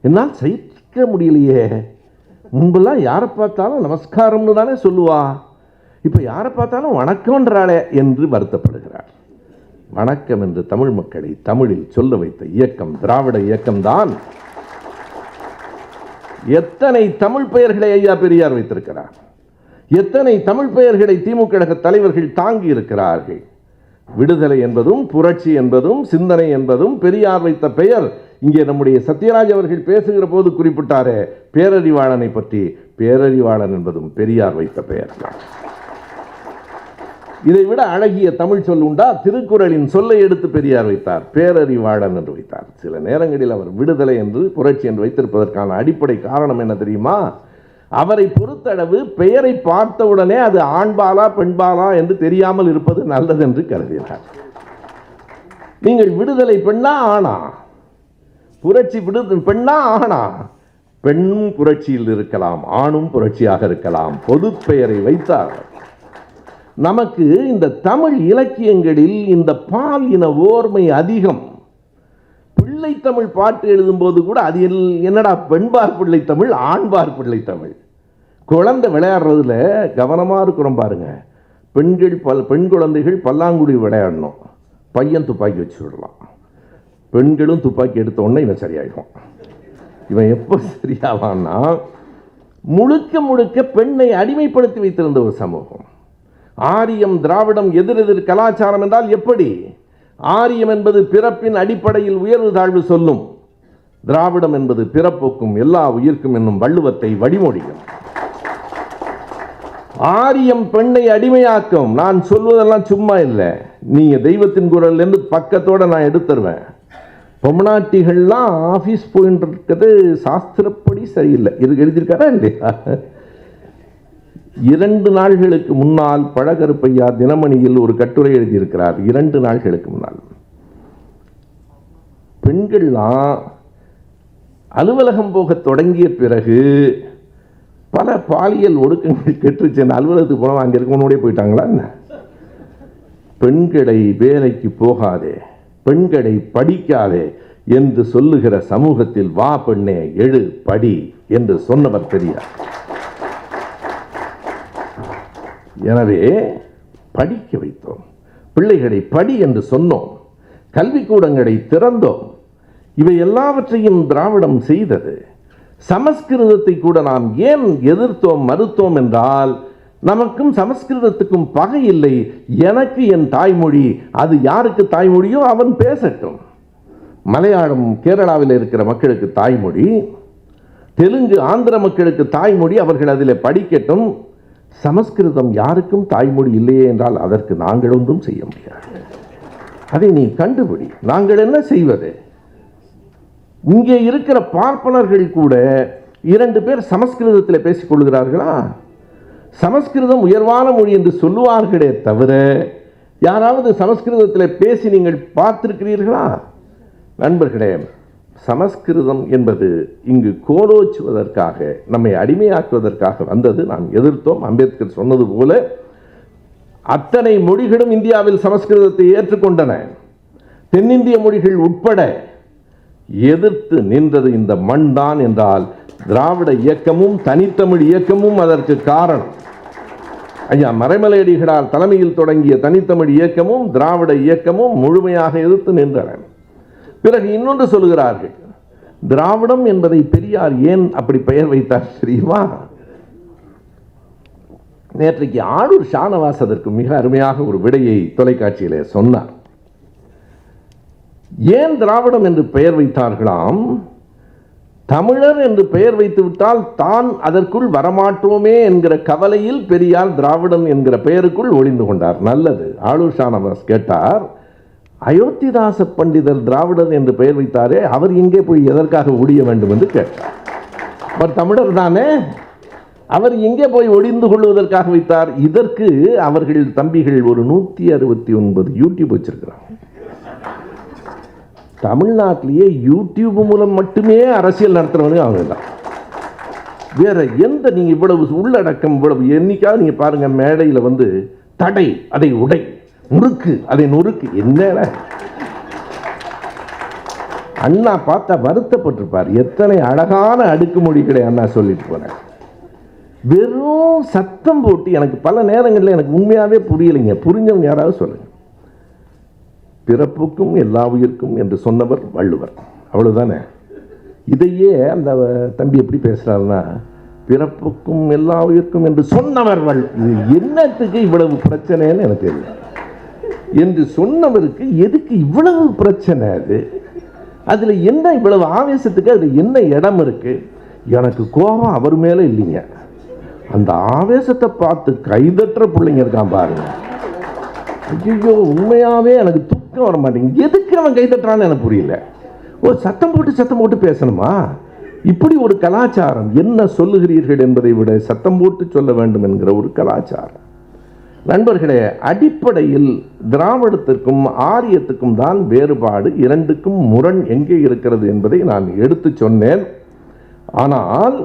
என்னால் சகிக்க முடியலையே. முன்பெல்லாம் யாரை பார்த்தாலும் நமஸ்காரம்னு தானே சொல்லுவா, இப்போ யாரை பார்த்தாலும் வணக்கம்ன்றாளே என்று வருத்தப்படுகிறார். வணக்கம் என்று தமிழ் மக்களை தமிழில் சொல்ல வைத்த இயக்கம் திராவிட இயக்கம்தான். எத்தனை தமிழ் பெயர்களை ஐயா பெரியார் வைத்திருக்கிறார், எத்தனை தமிழ் பெயர்களை திமுக கழக தலைவர்கள் தாங்கி இருக்கிறார்கள். விடுதலை என்பதும் புரட்சி என்பதும் சிந்தனை என்பதும் பெரியார் வைத்த பெயர். இங்கே நம்முடைய சத்யராஜ் அவர்கள் பேசுகிற போது குறிப்பிட்டாரே பேரறிவாளனை பற்றி, பேரறிவாளன் என்பதும் பெரியார் வைத்த பெயர் தான். இதை விட அழகிய தமிழ் சொல் உண்டா? திருக்குறளின் சொல்லை எடுத்து பெரியார் வைத்தார், பேரறிவாளன் என்று வைத்தார். சில நேரங்களில் அவர் விடுதலை என்று புரட்சி என்று வைத்திருப்பதற்கான அடிப்படை காரணம் என்ன தெரியுமா? அவரை பொறுத்தளவு பெயரை பார்த்தவுடனே அது ஆண்பாலா பெண்பாலா என்று தெரியாமல் இருப்பது நல்லது என்று கருதினார். நீங்கள் விடுதலை பெண்ணா ஆனா, புரட்சி பெண்ணா ஆனா, பெண்ணும் புரட்சியில் இருக்கலாம், ஆணும் புரட்சியாக இருக்கலாம். பொது பெயரை வைத்தார். நமக்கு இந்த தமிழ் இலக்கியங்களில் இந்த பால் இன ஓர்மை அதிகம். பிள்ளை தமிழ் பாட்டு எழுதும்போது கூட அது என்னடா பெண்பார் பிள்ளை தமிழ், ஆண்பார் பிள்ளை தமிழ். குழந்தை விளையாடுறதுல கவனமா இருக்கிறோம் பாருங்க. பெண் குழந்தைகள் பல்லாங்குடி விளையாடணும், பையன் துப்பாக்கி வச்சு விடலாம். பெண்களும் துப்பாக்கி எடுத்த உடனே இவன் சரியாயிடும். இவன் எப்போ சரியாவான்னா, முழுக்க முழுக்க பெண்ணை அடிமைப்படுத்தி வைத்திருந்த ஒரு சமூகம். ஆரியம் திராவிடம் எதிரெதிர் கலாச்சாரம் என்றால் எப்படி? ஆரியம் என்பது பிறப்பின் அடிப்படையில் உயர்வு தாழ்வு சொல்லும், திராவிடம் என்பது பிறப்புக்கும் எல்லா உயிர்க்கும் என்னும் வள்ளுவத்தை வடிமொழியும். ஆரியம் பெண்ணை அடிமையாக்கும். நான் சொல்வதெல்லாம் சும்மா இல்லை, நீங்க தெய்வத்தின் குரல் என்று பக்கத்தோட நான் எடுத்துருவேன். பொம்னாட்டிகள்லாம் ஆபீஸ் போயிட்டு இருக்கிறது சாஸ்திரப்படி சரியில்லை. இது எழுதியிருக்காரா இல்லையா? 2 நாள்களுக்கு முன்னால் பழகருப்பையா தினமணியில் ஒரு கட்டுரை எழுதியிருக்கிறார். 2 நாள்களுக்கு முன்னால் பெண்கள்லாம் அலுவலகம் போக தொடங்கிய பிறகு பல பாலியல் ஒடுக்கங்கள் கெட்டுச்சு. அலுவலகத்துக்கு போனவங்க அங்கே இருக்கவனோடே போயிட்டாங்களா என்ன? பெண்களை வேலைக்கு போகாதே, பெண்களை படிக்காதே என்று சொல்லுகிற சமூகத்தில் வா பெண்ணே எழு படி என்று சொன்னவர் பெரியார். எனவே படிக்க வைத்தோம், பிள்ளைகளை படி என்று சொன்னோம், கல்விக்கூடங்களை திறந்தோம். இவை எல்லாவற்றையும் திராவிடம் செய்தது. சமஸ்கிருதத்தை கூட நாம் ஏன் எதிர்த்தோம் மறுத்தோம் என்றால், நமக்கும் சமஸ்கிருதத்துக்கும் பகை இல்லை. எனக்கு என் தாய்மொழி, அது யாருக்கு தாய்மொழியோ அவன் பேசட்டும். மலையாளம் கேரளாவில் இருக்கிற மக்களுக்கு தாய்மொழி, தெலுங்கு ஆந்திர மக்களுக்கு தாய்மொழி, அவர்கள் அதில் படிக்கட்டும். சமஸ்கிருதம் யாருக்கும் தாய்மொழி இல்லையே என்றால் அதற்கு நாங்கள் ஒன்றும் செய்ய முடியாது. அதை நீ கண்டுபிடி. நாங்கள் என்ன செய்வது? இங்கே இருக்கிற பார்ப்பனர்கள் கூட 2 பேர் சமஸ்கிருதத்தில் பேசிக் கொள்கிறார்களா? சமஸ்கிருதம் உயர்வான மொழி என்று சொல்லுவார்களே தவிர, யாராவது சமஸ்கிருதத்தில் பேசி நீங்கள் பார்த்திருக்கிறீர்களா? நண்பர்களே, சமஸ்கிருதம் என்பது இங்கு கோலோச்சுவதற்காக, நம்மை அடிமையாக்குவதற்காக வந்தது. நாம் எதிர்த்தோம். அம்பேத்கர் சொன்னது போல அத்தனை மொழிகளும் இந்தியாவில் சமஸ்கிருதத்தை ஏற்றுக்கொண்டன. தென்னிந்திய மொழிகள் உட்பட எதிர்த்து நின்றது இந்த மண் தான் என்றால், திராவிட இயக்கமும் தனித்தமிழ் இயக்கமும் அதற்கு காரணம். ஐயா மறைமலையடிகளார் தலைமையில் தொடங்கிய தனித்தமிழ் இயக்கமும் திராவிட இயக்கமும் முழுமையாக எதிர்த்து நின்றன. பிறகு இன்னொன்று சொல்லுகிறார்கள், திராவிடம் என்பதை பெரியார் ஏன் அப்படி பெயர் வைத்தார் தெரியுமா? நேற்றைக்கு ஆளூர் ஷானவாஸ் அதற்கு மிக அருமையாக ஒரு விடையை தொலைக்காட்சியிலே சொன்னார். ஏன் திராவிடம் என்று பெயர் வைத்தார்களாம்? தமிழர் என்று பெயர் வைத்து விட்டால் தான் அதற்குள் வரமாட்டோமே என்கிற கவலையில் பெரியார் திராவிடம் என்கிற பெயருக்குள் ஒளிந்து கொண்டார். நல்லது. ஆளூர் ஷானவாஸ் கேட்டார், அயோத்திதாச பண்டிதர் திராவிடர் என்று பெயர் வைத்தாரே, அவர் எங்கே போய் எதற்காக ஒழிய வேண்டும் என்று கேட்டார். அவர் தமிழர் தானே, அவர் எங்கே போய் ஒளிந்து கொள்வதற்காக வைத்தார்? இதற்கு அவர்கள் தம்பிகள் ஒரு 169 யூடியூப் வச்சிருக்கிறாங்க. தமிழ்நாட்டிலேயே யூடியூப் மூலம் மட்டுமே அரசியல் நடத்துறவங்க அவங்க தான். வேற எந்த நீங்க இவ்வளவு உள்ளடக்கம், இவ்வளவு எண்ணிக்காவது நீங்க பாருங்க. மேடையில் வந்து தடை அதை உடை, முறுக்கு அதை நொறுக்கு. என்ன அண்ணா பார்த்தா வருத்தப்பட்டிருப்பார். எத்தனை அழகான அடுக்குமொழிகளை அண்ணா சொல்லிட்டு போனார். வெறும் சத்தம் போட்டு எனக்கு பல நேரங்களில் எனக்கு உண்மையாகவே புரியலைங்க. புரிஞ்சவங்க யாராவது சொல்லுங்க. பிறப்புக்கும் எல்லா உயிர்க்கும் என்று சொன்னவர் வள்ளுவர், அவ்வளவுதானே. இதையே அந்த தம்பி எப்படி பேசுறாருன்னா, பிறப்புக்கும் எல்லா உயிர்க்கும் என்று சொன்னவர் வள்ளுவர். என்னத்துக்கு இவ்வளவு பிரச்சனைன்னு எனக்கு தெரியல. என்று சொன்னவருக்கு எதுக்கு இவ்வளவு பிரச்சனை? அது அதில் என்ன இவ்வளவு ஆவேசத்துக்கு அதில் என்ன இடம் இருக்கு? எனக்கு கோபம் அவர் மேலே இல்லைங்க, அந்த ஆவேசத்தை பார்த்து கைதட்டுற பிள்ளைங்க இருக்கான் பாருங்க. ஐயோ, உண்மையாவே எனக்கு தூக்கம் வர மாட்டேங்குது. எதுக்கு அவன் கைதட்டுறான்னு எனக்கு புரியல. ஒரு சத்தம் போட்டு பேசணுமா? இப்படி ஒரு கலாச்சாரம். என்ன சொல்லுகிறீர்கள் என்பதை விட சத்தம் போட்டு சொல்ல வேண்டும் என்கிற ஒரு கலாச்சாரம். நண்பர்களே, அடிப்படையில் திராவிடத்திற்கும் ஆரியத்துக்கும் தான் வேறுபாடு. இரண்டுக்கும் முரண் எங்கே இருக்கிறது என்பதை நான் எடுத்து சொன்னேன். ஆனால்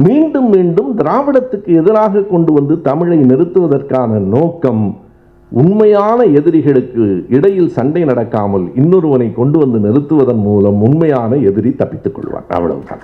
மீண்டும் மீண்டும் திராவிடத்துக்கு எதிராக கொண்டு வந்து தமிழை நிறுத்துவதற்கான நோக்கம் உண்மையான எதிரிகளுக்கு இடையில் சண்டை நடக்காமல் இன்னொருவனை கொண்டு வந்து நிறுத்துவதன் மூலம் உண்மையான எதிரி தப்பித்துக் கொள்வார். அவ்வளவுதான்.